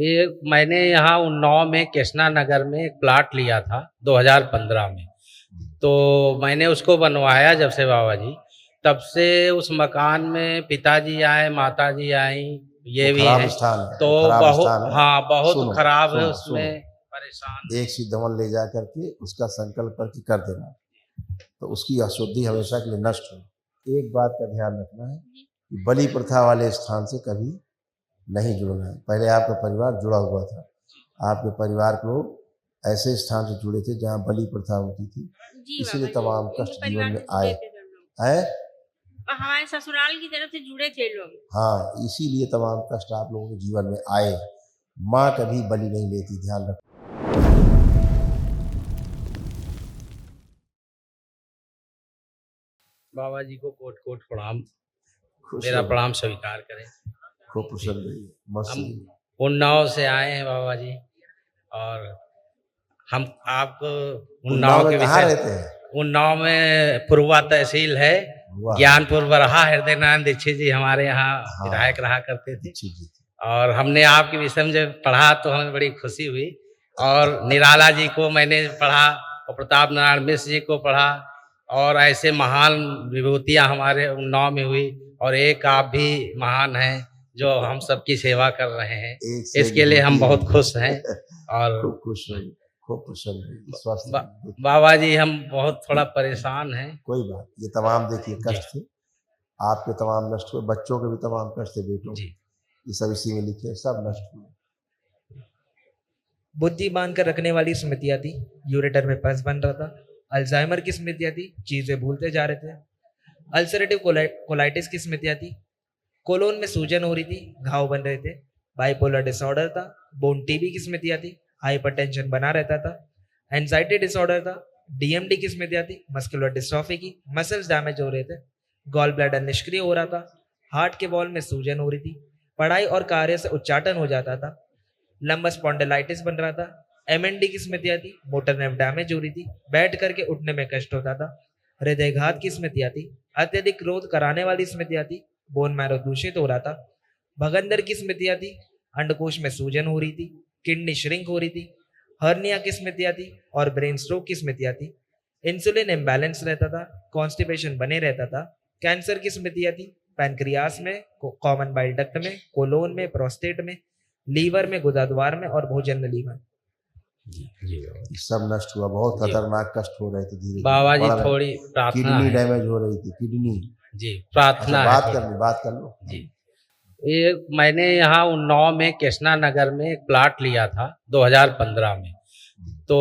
ये मैंने यहाँ उन्नाव में कृष्णा नगर में एक प्लाट लिया था 2015 में। तो मैंने उसको बनवाया जब से बाबा जी, तब से उस मकान में पिताजी आए, माताजी आई, वो ये भी खराब हैं। स्थान है, तो वो खराब स्थान है। हाँ, बहुत सुनो खराब है, सुनो उसमें सुनो, परेशान। एक सिद्धवन ले जा करके उसका संकल्प करके कर देना, तो उसकी अशुद्धि हमेशा के लिए नष्ट हो। एक बात का ध्यान रखना है कि बलि प्रथा वाले स्थान से कभी नहीं जुड़ना है। पहले आपका परिवार जुड़ा हुआ था, आपके परिवार के लोग ऐसे स्थान से जुड़े थे जहाँ बलि प्रथा होती थी, इसीलिए तमाम कष्ट जीवन में आए हैं। हमारे ससुराल की तरफ से जुड़े थे लोग। हाँ, इसीलिए तमाम कष्ट आप लोगों के जीवन में आए। माँ कभी बलि नहीं लेती, ध्यान रखो। बाबा जी को कोट कोट प्रणाम, खुश मेरा रहो, प्रणाम स्वीकार करें। खूब प्रसन्न रहिए, मस्त हम रहिए। उन्नाव से आए हैं बाबा जी, और हम आपको उन्नाव उन्नाव में के कहाँ विषय, रहते हैं? उन्नाव में पुरवा तहसील है, वाह। ज्ञानपुर बरहा। हृदय नारायण दीक्षित जी हमारे यहाँ हाँ, विधायक रहा करते थे, जी जी। और हमने आपके विषय में जब पढ़ा तो हमें बड़ी खुशी हुई। और निराला जी को मैंने पढ़ा, और प्रताप नारायण मिश्र जी को पढ़ा, और ऐसे महान विभूतियाँ हमारे उन्नाव में हुई, और एक आप भी महान हैं जो हम सबकी सेवा कर रहे हैं, एक से इसके लिए हम बहुत खुश हैं। और खूब खुश रहिए, खूब प्रसन्न रहिए, स्वस्थ रहिए। बाबा जी हम बहुत थोड़ा परेशान हैं। कोई बात, ये तमाम देखिए जी। कष्ट थे, आपके तमाम नष्ट हुए, बच्चों के भी तमाम कष्ट थे, बेटों जी। ये सब इसी में लिखे, सब नष्ट हुए। बुद्धि बांध कर रखने वाली स्मृतियां थी, यूरेटर में पस बन रहा था, अल्जाइमर की स्मृतियां थी, चीजें भूलते जा रहे थे, अल्सरेटिव कोलाइटिस की स्मृतियां थी, कोलोन में सूजन हो रही थी, घाव बन रहे थे, बाइपोलर डिसऑर्डर था, बोन टीबी की स्मृतियां थी, हाइपरटेंशन बना रहता था, एंजाइटी डिसऑर्डर था, डीएमडी की स्मृतियां थी, मस्कुलर डिस्ट्रॉफी की, मसल्स डैमेज हो रहे थे, गॉल ब्लैडर निष्क्रिय हो रहा था, हार्ट के वॉल में सूजन हो रही थी, पढ़ाई और कार्य से उच्चाटन हो जाता था, लंबा स्पॉन्डिलाइटिस बन रहा था, एमएनडी की स्मृतियां थी, मोटर नर्व डैमेज हो रही थी, बैठ करके उठने में कष्ट होता था, हृदयघात की स्मृतियां थी, अत्यधिक क्रोध कराने वाली स्मृतियां थी, बोन मैरो दूषित हो रहा था, भगंदर की स्मृतियां थी, अंडकोश में सूजन हो रही थी, किडनी श्रिंक हो रही थी, हर्निया की स्मृतियां थी, और ब्रेन स्ट्रोक की स्मृतियां थी, इंसुलिन इम्बैलेंस रहता था, कॉन्स्टिपेशन बने रहता था, कैंसर की स्मृतियां थी, पैनक्रियास में, कॉमन बाइल डक्ट में, कोलोन में, प्रोस्टेट में, लीवर में, गुदाद्वार में, और भोजन नली में। ये सब नष्ट हुआ। बहुत खतरनाक कष्ट हो रहे थे, धीरे बाबा जी धीरे थोड़ी प्रार्थना किडनी है डैमेज हो रही थी, किडनी। जी, प्रार्थना अच्छा, है बात थोड़ी। कर लो, बात कर लो जी, ये मैंने यहाँ उन्नाव में कृष्णा नगर में एक प्लाट लिया था 2015 में। तो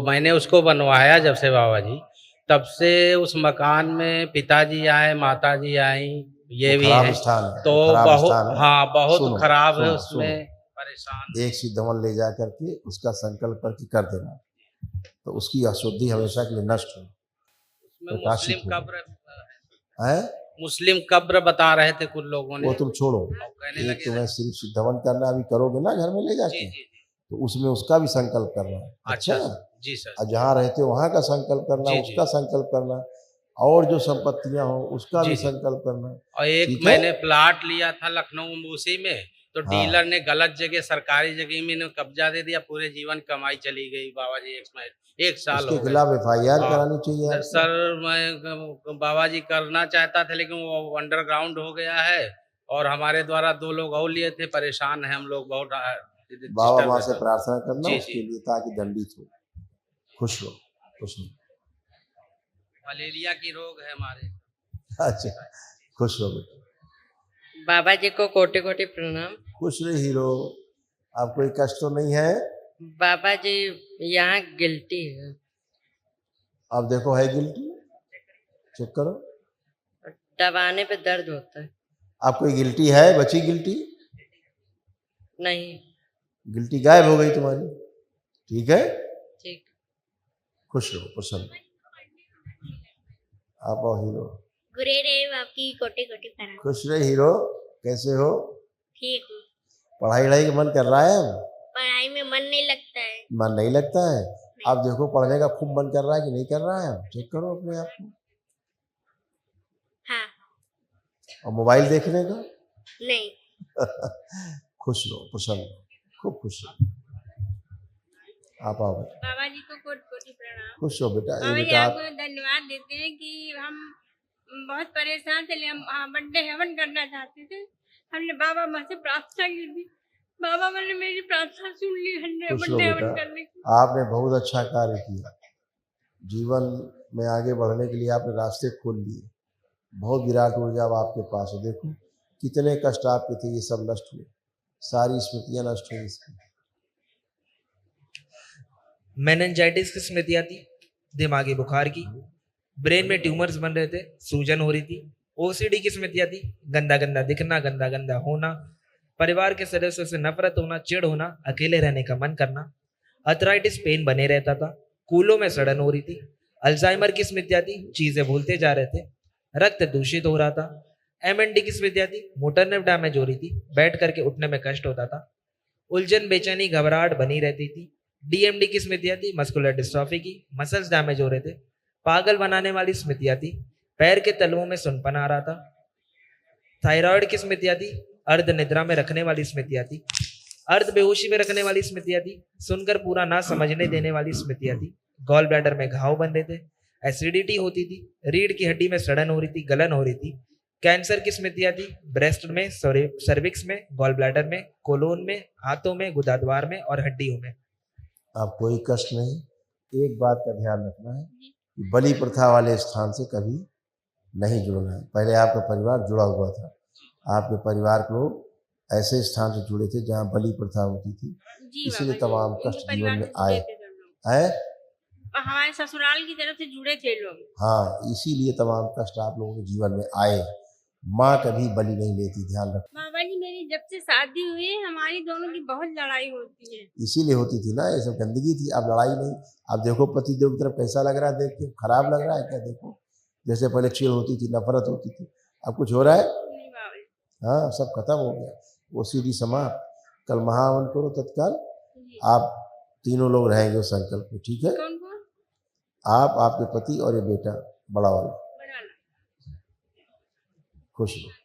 मैंने उसको बनवाया जब से बाबा जी, तब से उस मकान में पिताजी आए, माताजी आई, ये वो भी खराब हैं। स्थान है, तो वो खराब बहुत, स्थान है। हाँ, बहुत सुनो खराब है, सुनो उसमें सुनो, परेशान। एक सिद्धवन ले जा करके उसका संकल्प करके कर देना, तो उसकी अशुद्धि हमेशा के लिए नष्ट हो, उसमें प्रकाशित मुस्लिम हो। कब्र है मुस्लिम कब्र बता रहे थे कुछ लोगों ने, वो तुम छोड़ो, और कहने एक लगे तुम्हें सिर्फ सिद्धवन करना, अभी करोगे ना घर में ले जी जाके, जी तो उसमें उसका भी संकल्प करना है। अच्छा अच्छा, जी सर, और जहाँ रहते हो वहाँ का संकल्प करना, जी जी उसका संकल्प करना, और जो संपत्तियां हो उसका जी भी जी। संकल्प करना। और एक ठीक है, मैंने प्लाट लिया था लखनऊ मूसी में, तो हाँ, डीलर ने गलत जगह सरकारी जगह में कब्जा दे दिया, पूरे जीवन कमाई चली गई बाबा जी। एक साल उसके हो गए। खिलाफ FIR और करानी चाहिए आपको। सर मैं बाबा जी करना चाहता था, लेकिन वो अंडरग्राउंड हो गया है, और हमारे द्वारा 2 लोग और लिए थे, परेशान है हम लोग बहुत। बाबा डिस्टर्ब माँ है से सर। प्रार्थना करना जी उसके जी, लिए, ताकि दंडित हो। खुश हो, खुश हो। मलेरिया की रोग है हमारे। अच्छा, खुश हो बेटा, बाबा जी को कोटि कोटि प्रणाम। खुश रहे हीरो। आप कोई कष्ट तो नहीं है? बाबा जी यहाँ गिल्टी है, अब देखो है गिल्टी, चेक करो। दबाने पे दर्द होता है। आप कोई गिल्टी है? बची गिल्टी? नहीं। गिल्टी गायब हो गई तुम्हारी, ठीक है। ठीक। खुश रहो, प्रसन्न। आप आओ हीरो। गुरुदेव आपकी कोटि कोटि प्रणाम। खुश रहे हीरो, कैसे हो? ठीक हूँ। पढ़ाई वढ़ाई का मन कर रहा है अब? पढ़ाई में मन नहीं लगता है। मन नहीं लगता है? आप देखो पढ़ने का खूब मन कर रहा है कि नहीं कर रहा है? अब चेक करो अपने आप को। हाँ। और मोबाइल देखने का? नहीं। खुश रहो, प्रसन्न रहो, खूब खुश हो। आप आओ बेटा, बाबा जी को कोटि कोटि प्रणाम। खुश हो बेटा। ये बाबा जी बेटा आपको धन्यवाद देते हैं कि हम बहुत परेशान थे, हम बर्थडे हवन करना चाहते थे। हमने बाबा माँ से प्रार्थना की थी, बाबा मैंने मेरी प्रार्थना सुन ली, हमने खुश हो बर्थडे बेटा, हवन करने की। आपने बहुत अच्छा कार्य किया। जीवन में आगे बढ़ने के लिए आपने रास्ते खोल लिए। बहुत विराट ऊर्जा अब आपके पास है। देखो कितने कष्ट आपके थे, ये सब नष्ट हुए, सारी स्मृतियां नष्ट हुई इसकी। मेनिंजाइटिस की स्मृतियां थी, दिमागी बुखार की, ब्रेन में ट्यूमर्स बन रहे थे, सूजन हो रही थी। ओसीडी की स्मृतियां थी, गंदा गंदा दिखना, गंदा गंदा होना, परिवार के सदस्यों से नफरत होना, चिढ़ होना, अकेले रहने का मन करना। अर्थराइटिस पेन बने रहता था, कूलों में सड़न हो रही थी। अल्जाइमर की स्मृतियां थी, चीजें भूलते जा रहे थे, रक्त दूषित हो रहा था। एमएनडी की स्मृतियां थी, मोटर नर्व डैमेज हो रही थी, बैठ करके उठने में कष्ट होता था। उलझन, बेचैनी, घबराहट बनी रहती थी। डीएमडी की स्मृतियां थी, मस्कुलर डिस्ट्रॉफी की, मसल्स डैमेज हो रहे थे। पागल बनाने वाली स्मृतियां थी, पैर के तलवों में सुनपन आ रहा था। थायराइड की स्मृतियां थी, अर्ध निद्रा में रखने वाली स्मृतियां थी, अर्ध बेहोशी में रखने वाली स्मृतियां थी, सुनकर पूरा ना समझने देने वाली स्मृतियां थी। गॉल ब्लैडर में घाव बन रहे थे, एसिडिटी होती थी, रीढ़ की हड्डी में सड़न हो रही थी, गलन हो रही थी। कैंसर की स्मृतियां थी, ब्रेस्ट में, सर्विक्स में, गॉल ब्लैडर में, कोलोन में, हाथों में, गुदाद्वार में और हड्डियों में। आप कोई कष्ट नहीं। एक बात का ध्यान रखना है कि बलि प्रथा वाले स्थान से कभी नहीं जुड़ना है। पहले आपका परिवार जुड़ा हुआ था, आपके परिवार के लोग ऐसे स्थान से जुड़े थे जहाँ बलि प्रथा होती थी, जी इसीलिए बाबा जी, तमाम इनके कष्ट परिवार जीवन से में जुड़े आए थे सब लोग। हैं। और हमारे ससुराल की तरफ से जुड़े थे लोग। हाँ, इसीलिए तमाम कष्ट आप लोगों के जीवन में आए। माँ कभी बलि नहीं लेती, ध्यान रखना। बाबा जी मेरी जब से शादी हुई है हमारी दोनों की बहुत लड़ाई होती है। इसीलिए होती थी ना, ये सब गंदगी थी, अब लड़ाई नहीं। अब देखो पतिदेव की तरफ कैसा लग रहा है, देख के खराब लग रहा है क्या? देखो जैसे पहले चिढ़ होती थी, नफरत होती थी, अब कुछ हो रहा है? नहीं बाबा जी। हाँ, सब खत्म हो गया, वो सीधी समाप्त। कल महावन करो तत्काल, जी। आप तीनों लोग रहेंगे उस संकल्प में, ठीक है? कौन कौन? आप, आपके पति और ये बेटा बड़ा वाला। बड़ा वाला। खुश रहो।